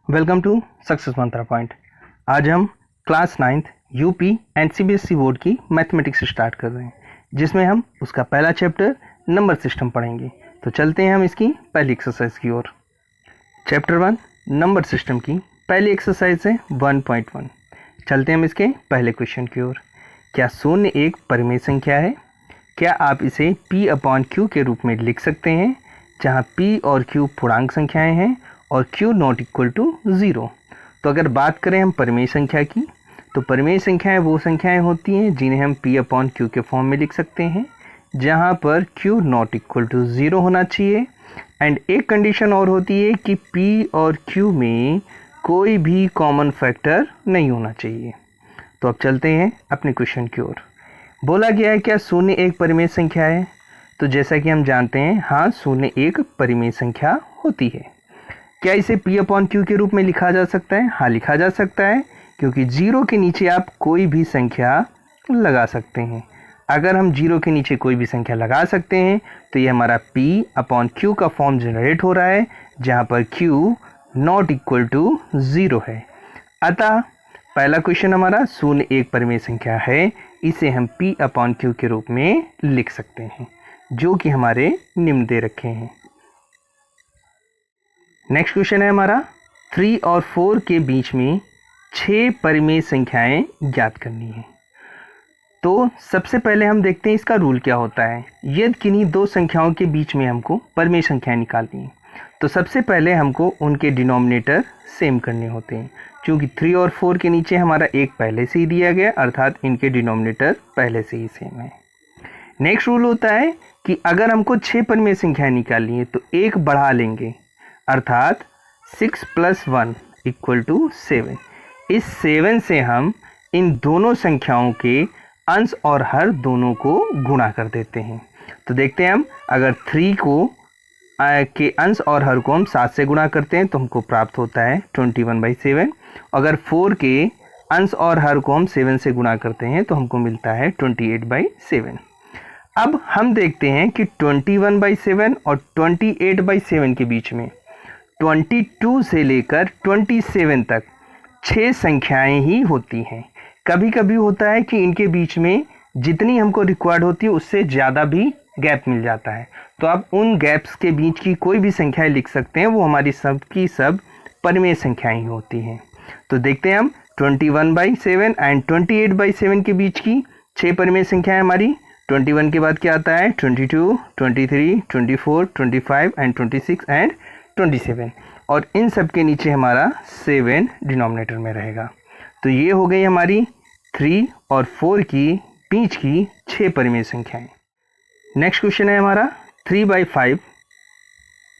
Welcome to success mantra point. आज हम class 9th UP and CBSE board की mathematics start कर रहे हैं, जिसमें हम उसका पहला चैप्टर नंबर सिस्टम पढ़ेंगे। तो चलते हैं हम इसकी पहली एक्सरसाइज की ओर। चैप्टर 1 नंबर सिस्टम की पहली एक्सरसाइज है 1.1। चलते हैं हम इसके पहले क्वेश्चन की ओर। क्या शून्य एक परिमेय संख्या है? क्या आप इसे p/q के रूप में लिख सकते हैं, जहाँ p और q पूर्णांक संख्याएं हैं और q नॉट इक्वल टू 0। तो अगर बात करें हम परिमेय संख्या की, तो परिमेय संख्याएं वो संख्याएं होती हैं जिन्हें हम p/q के फॉर्म में लिख सकते हैं, जहां पर q नॉट इक्वल टू 0 होना चाहिए। एंड एक कंडीशन और होती है कि p और q में कोई भी कॉमन फैक्टर नहीं होना चाहिए। तो अब चलते हैं अपने क्वेश्चन की ओर। बोला गया है क्या शून्य एक परिमेय संख्या है? तो जैसा कि हम जानते हैं, हाँ, शून्य एक परिमेय संख्या होती है। क्या इसे p/q के रूप में लिखा जा सकता है? हाँ, लिखा जा सकता है, क्योंकि 0 के नीचे आप कोई भी संख्या लगा सकते हैं। अगर हम 0 के नीचे कोई भी संख्या लगा सकते हैं तो ये हमारा p/q का फॉर्म जनरेट हो रहा है, जहाँ पर q नॉट इक्वल टू 0 है। अतः पहला क्वेश्चन हमारा शून्य एक परिमेय संख्या है, इसे हम p/q के रूप में लिख सकते हैं, जो कि हमारे निम्न दे रखे हैं। नेक्स्ट क्वेश्चन है हमारा 3 और 4 के बीच में 6 परिमेय संख्याएं ज्ञात करनी है। तो सबसे पहले हम देखते हैं इसका रूल क्या होता है। यदि किन्हीं दो संख्याओं के बीच में हमको परिमेय संख्याएं निकालनी है, तो सबसे पहले हमको उनके डिनोमिनेटर सेम करने होते हैं। क्योंकि 3 और 4 के नीचे हमारा एक पहले से ही दिया गया, अर्थात इनके डिनोमिनेटर पहले से ही सेम है। नेक्स्ट रूल होता है कि अगर हमको 6 परिमेय संख्याएं निकालनी है तो एक बढ़ा लेंगे, अर्थात 6 + 1 = 7। इस 7 से हम इन दोनों संख्याओं के अंश और हर दोनों को गुणा कर देते हैं। तो देखते हैं हम, अगर 3 के अंश और हर को हम 7 से गुणा करते हैं तो हमको प्राप्त होता है 21/7। अगर 4 के अंश और हर को हम 7 से गुणा करते हैं तो हमको मिलता है 28/7। अब हम देखते हैं कि 21/7 और 28/7 के बीच में 22 से लेकर 27 तक 6 संख्याएं ही होती हैं। कभी कभी होता है कि इनके बीच में जितनी हमको रिक्वायर्ड होती है उससे ज़्यादा भी गैप मिल जाता है। तो आप उन गैप्स के बीच की कोई भी संख्याएं लिख सकते हैं, वो हमारी सब की सब परिमेय संख्याएं ही होती हैं। तो देखते हैं हम 21/7 एंड 28/7 के बीच की 6 परिमेय संख्याएं हमारी। 21 के बाद क्या आता है? 22, 23, 24, 25 एंड 26 एंड 27, और इन सब के नीचे हमारा 7 डिनोमिनेटर में रहेगा। तो ये हो गई हमारी 3 और 4 की बीच की 6 परिमेय संख्याएं। नेक्स्ट क्वेश्चन है हमारा 3/5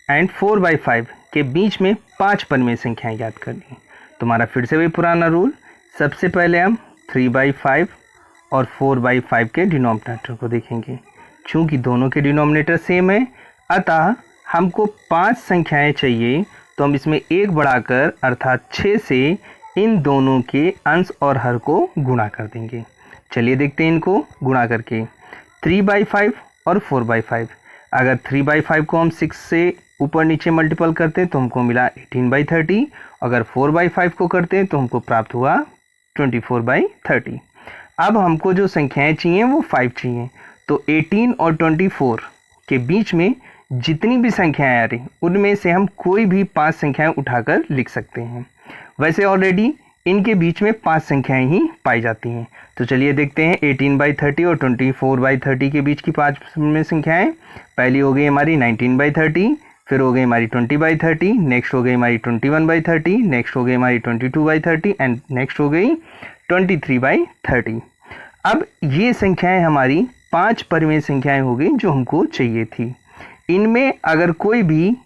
एंड 4/5 के बीच में 5 परिमेय संख्याएं याद करनी है। तो हमारा फिर से वही पुराना रूल, सबसे पहले हम 3/5 और 4/5 के डिनोमिनेटर को देखेंगे। चूँकि दोनों के डिनोमिनेटर सेम है, अतः हमको 5 संख्याएं चाहिए, तो हम इसमें एक बढ़ाकर अर्थात 6 से इन दोनों के अंश और हर को गुणा कर देंगे। चलिए देखते हैं इनको गुणा करके। 3/5 और 4/5, अगर 3/5 को हम 6 से ऊपर नीचे मल्टीपल करते हैं तो हमको मिला 18/30। अगर 4/5 को करते हैं तो हमको प्राप्त हुआ 24/30। अब हमको जो संख्याएं चाहिए वो 5 चाहिए। तो 18 और 24 के बीच में जितनी भी संख्याएं आ रही उनमें से हम कोई भी 5 संख्याएं उठाकर लिख सकते हैं। वैसे ऑलरेडी इनके बीच में 5 संख्याएं ही पाई जाती हैं। तो चलिए देखते हैं 18/30 और 24/30 के बीच की 5 में संख्याएं। पहली हो गई हमारी 19/30, फिर हो गई हमारी 20/30, नेक्स्ट हो गई हमारी 21/30, नेक्स्ट हो गई हमारी 22/30 एंड नेक्स्ट हो गई 23/30। अब ये संख्याएं हमारी 5 परिमेय संख्याएं हो गई जो हमको चाहिए थी। इनमें अगर कोई भी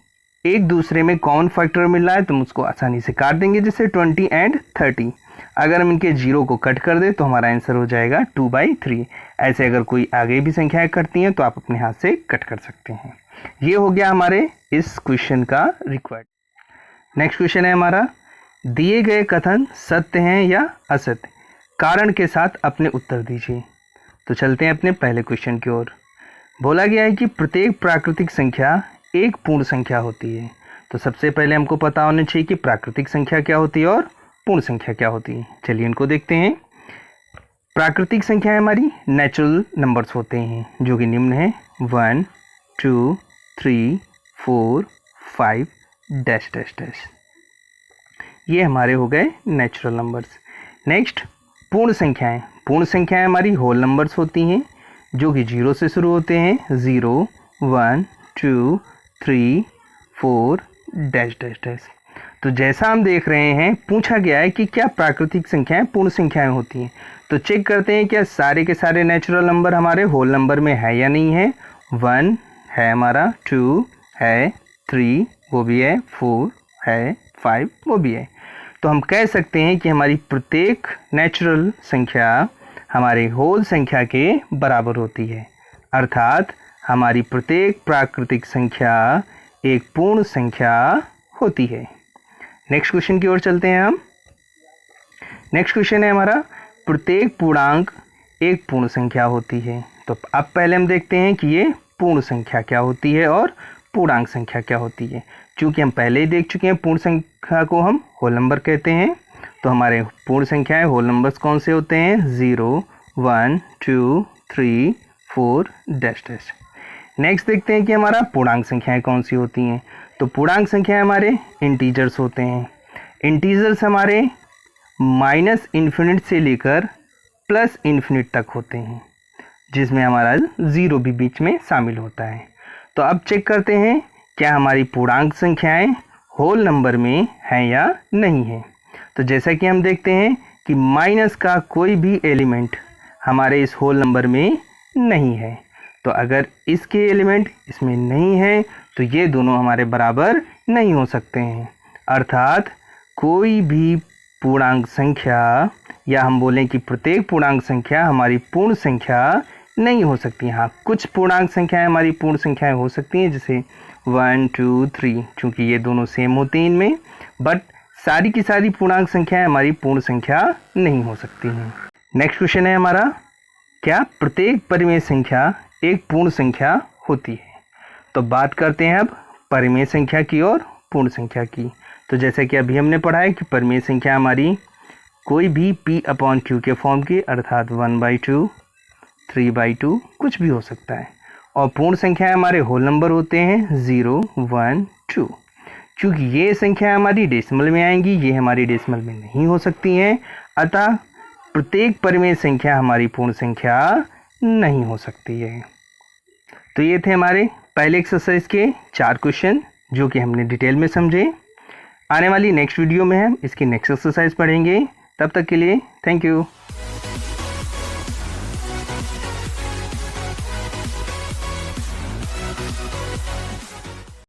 एक दूसरे में कॉमन फैक्टर मिल रहा है तो हम उसको आसानी से काट देंगे, जैसे 20 एंड 30। अगर हम इनके 0 को कट कर दें तो हमारा आंसर हो जाएगा 2/3। ऐसे अगर कोई आगे भी संख्याएं कटती हैं तो आप अपने हाथ से कट कर सकते हैं। ये हो गया हमारे इस क्वेश्चन का रिक्वायर्ड। नेक्स्ट क्वेश्चन है हमारा, दिए गए कथन सत्य हैं या असत्य, कारण के साथ अपने उत्तर दीजिए। तो चलते हैं अपने पहले क्वेश्चन की ओर। बोला गया है कि प्रत्येक प्राकृतिक संख्या एक पूर्ण संख्या होती है। तो सबसे पहले हमको पता होना चाहिए कि प्राकृतिक संख्या क्या होती है और पूर्ण संख्या क्या होती है। चलिए इनको देखते हैं। प्राकृतिक संख्या हमारी नेचुरल नंबर्स होते हैं जो कि निम्न है 1 2 3 4 5 डैश डैश डैश। ये हमारे हो गए नेचुरल नंबर्स। नेक्स्ट पूर्ण संख्याएं। पूर्ण संख्याएं हमारी होल नंबर्स होती हैं जो कि 0 से शुरू होते हैं 0 1 2 3 4 डैश डैश डैश। तो जैसा हम देख रहे हैं पूछा गया है कि क्या प्राकृतिक संख्याएं पूर्ण संख्याएं होती हैं। तो चेक करते हैं क्या सारे के सारे नेचुरल नंबर हमारे होल नंबर में है या नहीं है। 1 है हमारा, 2 है, 3 वो भी है, 4 है, 5 वो भी है। तो हम कह सकते हैं कि हमारी प्रत्येक नेचुरल संख्या हमारे होल संख्या के बराबर होती है, अर्थात हमारी प्रत्येक प्राकृतिक संख्या एक पूर्ण संख्या होती है। नेक्स्ट क्वेश्चन की ओर चलते हैं हम। नेक्स्ट क्वेश्चन है हमारा प्रत्येक पूर्णांक एक पूर्ण संख्या होती है। तो अब पहले हम देखते हैं कि ये पूर्ण संख्या क्या होती है और पूर्णांक संख्या क्या होती है। क्योंकि हम पहले ही देख चुके हैं पूर्ण संख्या को हम होल नंबर कहते हैं। तो हमारे पूर्ण संख्याएं होल नंबर्स कौन से होते हैं 0 1 2 3 4 डैश डैश। नेक्स्ट देखते हैं कि हमारा पूर्णांक संख्याएं कौन सी होती हैं। तो पूर्णांक संख्याएं हमारे इंटीजर्स होते हैं। इंटीजर्स हमारे -∞ से लेकर +∞ तक होते हैं, जिसमें हमारा 0 भी बीच में शामिल होता है। तो अब चेक करते हैं क्या हमारी पूर्णांक संख्याएं होल नंबर में हैं या नहीं है। तो जैसा कि हम देखते हैं कि माइनस का कोई भी एलिमेंट हमारे इस होल नंबर में नहीं है। तो अगर इसके एलिमेंट इसमें नहीं है तो ये दोनों हमारे बराबर नहीं हो सकते हैं, अर्थात कोई भी पूर्णांक संख्या या हम बोलें कि प्रत्येक पूर्णांक संख्या हमारी पूर्ण संख्या नहीं हो सकती। हाँ, कुछ पूर्णांक संख्याएं हमारी पूर्ण संख्याएं हो सकती हैं, जैसे 1 2 3, चूँकि ये दोनों सेम होते हैं इनमें, बट सारी की सारी पूर्णांक संख्याएं हमारी पूर्ण संख्या नहीं हो सकती हैं। नेक्स्ट क्वेश्चन है हमारा, क्या प्रत्येक परिमेय संख्या एक पूर्ण संख्या होती है। तो बात करते हैं अब परिमेय संख्या की और पूर्ण संख्या की। तो जैसे कि अभी हमने पढ़ा है कि परिमेय संख्या हमारी कोई भी P/Q के फॉर्म की, अर्थात 1/2 3/2 कुछ भी हो सकता है। और पूर्ण संख्या हमारे होल नंबर होते हैं 0 1 2। क्योंकि ये संख्या हमारी डेसिमल में आएंगी, ये हमारी डेसिमल में नहीं हो सकती हैं, अतः प्रत्येक परिमेय संख्या हमारी पूर्ण संख्या नहीं हो सकती है। तो ये थे हमारे पहले एक्सरसाइज के 4 क्वेश्चन जो कि हमने डिटेल में समझे। आने वाली नेक्स्ट वीडियो में हम इसकी नेक्स्ट एक्सरसाइज पढ़ेंगे। तब तक के लिए थैंक यू।